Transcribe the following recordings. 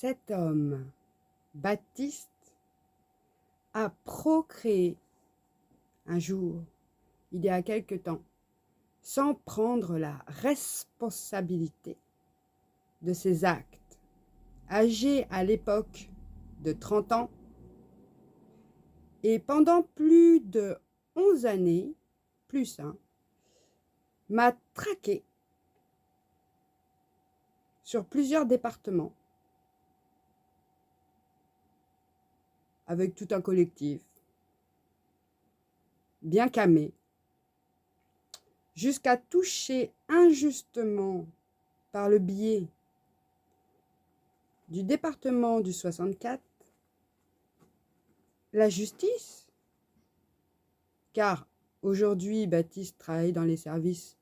Cet homme, Baptiste, a procréé un jour, il y a quelque temps, sans prendre la responsabilité de ses actes. Âgé à l'époque de 30 ans, et pendant plus de 11 années, plus, m'a traqué sur plusieurs départements, avec tout un collectif, bien camé, jusqu'à toucher injustement par le biais du département du 64 la justice, car aujourd'hui Baptiste travaille dans les services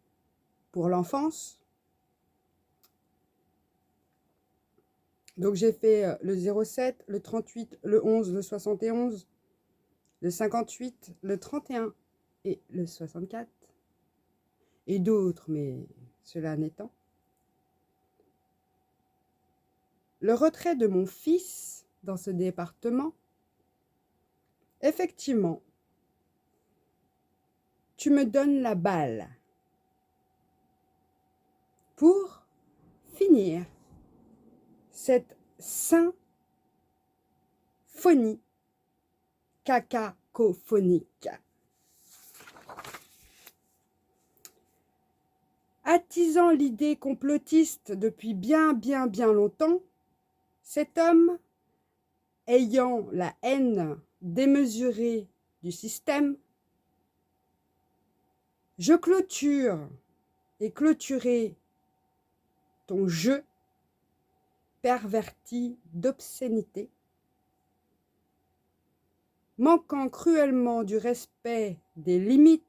pour l'enfance. Donc j'ai fait le 07, le 38, le 11, le 71, le 58, le 31 et le 64, et d'autres, mais cela n'étant. Le retrait de mon fils dans ce département, effectivement, tu me donnes la balle pour finir cette symphonie cacaphonique. Attisant l'idée complotiste depuis bien longtemps, cet homme, ayant la haine démesurée du système, je clôture et clôturer ton jeu perverti d'obscénité, manquant cruellement du respect des limites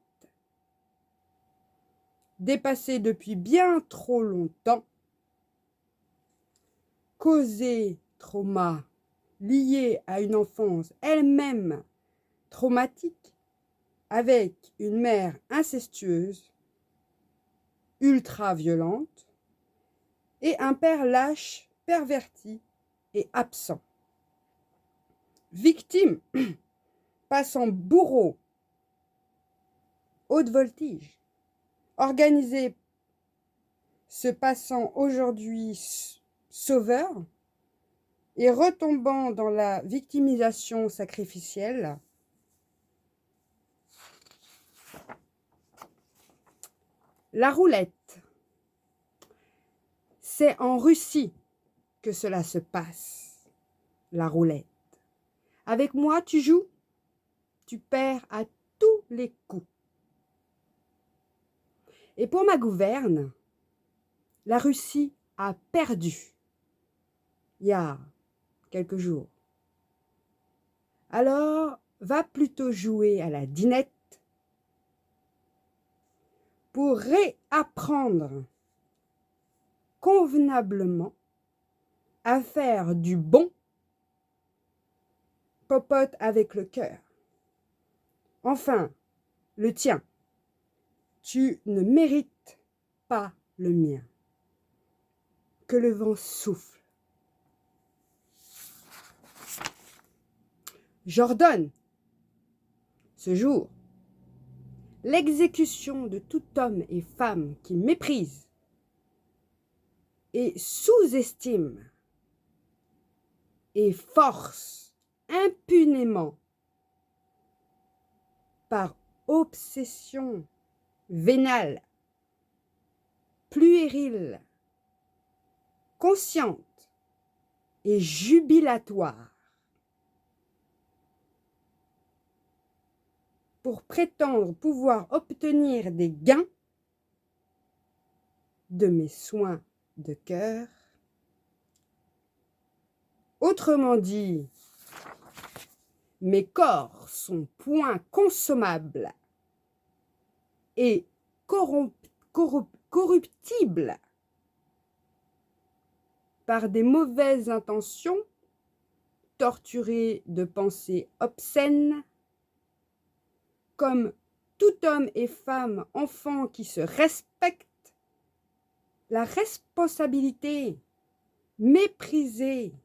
dépassées depuis bien trop longtemps, causé trauma lié à une enfance elle-même traumatique, avec une mère incestueuse, ultra-violente, et un père lâche, perverti et absent. Victime, passant bourreau, haute voltige, organisé se passant aujourd'hui sauveur et retombant dans la victimisation sacrificielle. La roulette, c'est en Russie que cela se passe, la roulette. Avec moi, tu joues, tu perds à tous les coups. Et pour ma gouverne, la Russie a perdu il y a quelques jours. Alors, va plutôt jouer à la dinette pour réapprendre convenablement à faire du bon popote avec le cœur. Enfin, le tien. Tu ne mérites pas le mien. Que le vent souffle. J'ordonne, ce jour, l'exécution de tout homme et femme qui méprise et sous-estime et force impunément par obsession vénale, puérile, consciente et jubilatoire pour prétendre pouvoir obtenir des gains de mes soins de cœur. Autrement dit, mes corps sont point consommables et corruptibles par des mauvaises intentions, torturés de pensées obscènes, comme tout homme et femme, enfant qui se respecte, la responsabilité méprisée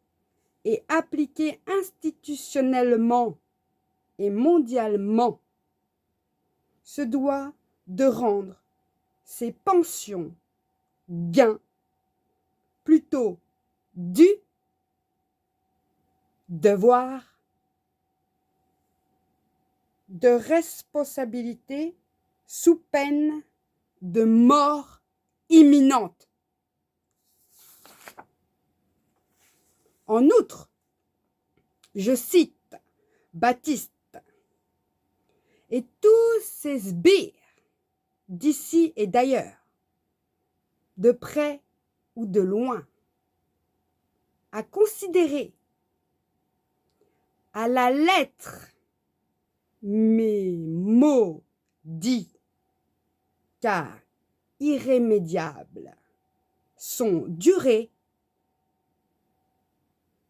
et appliquée institutionnellement et mondialement, se doit de rendre ses pensions, gains, plutôt du devoir de responsabilité sous peine de mort imminente. En outre, je cite Baptiste et tous ses sbires d'ici et d'ailleurs, de près ou de loin, à considérer à la lettre mes mots dits, car irrémédiables, sont durée,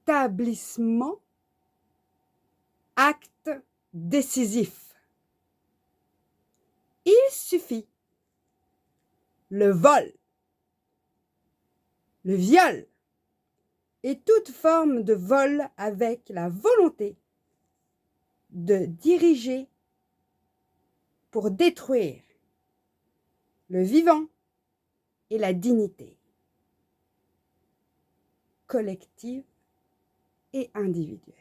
établissement, acte décisif. Il suffit le vol, le viol et toute forme de vol avec la volonté de diriger pour détruire le vivant et la dignité collective et individuelle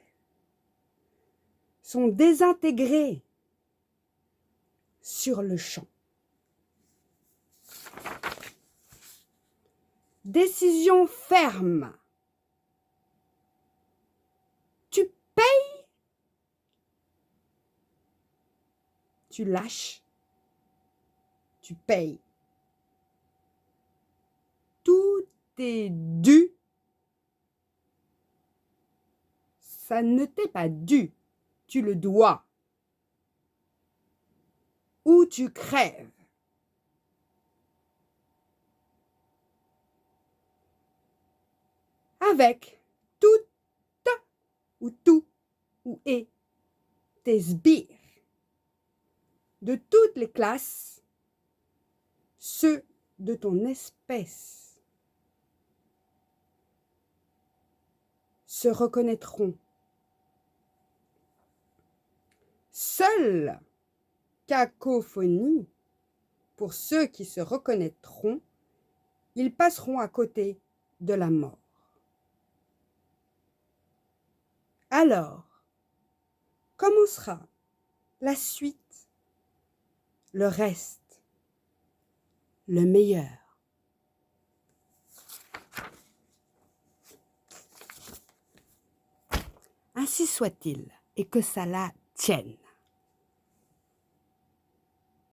sont désintégrés sur le champ. Décision ferme. Tu payes, tu lâches, tu payes. Tout est dû. Ça ne t'est pas dû, tu le dois. Ou tu crèves. Avec tout ou tout ou et tes sbires de toutes les classes, ceux de ton espèce, se reconnaîtront. Seule cacophonie, pour ceux qui se reconnaîtront, ils passeront à côté de la mort. Alors, commencera la suite, le reste, le meilleur. Ainsi soit-il, et que ça la tienne.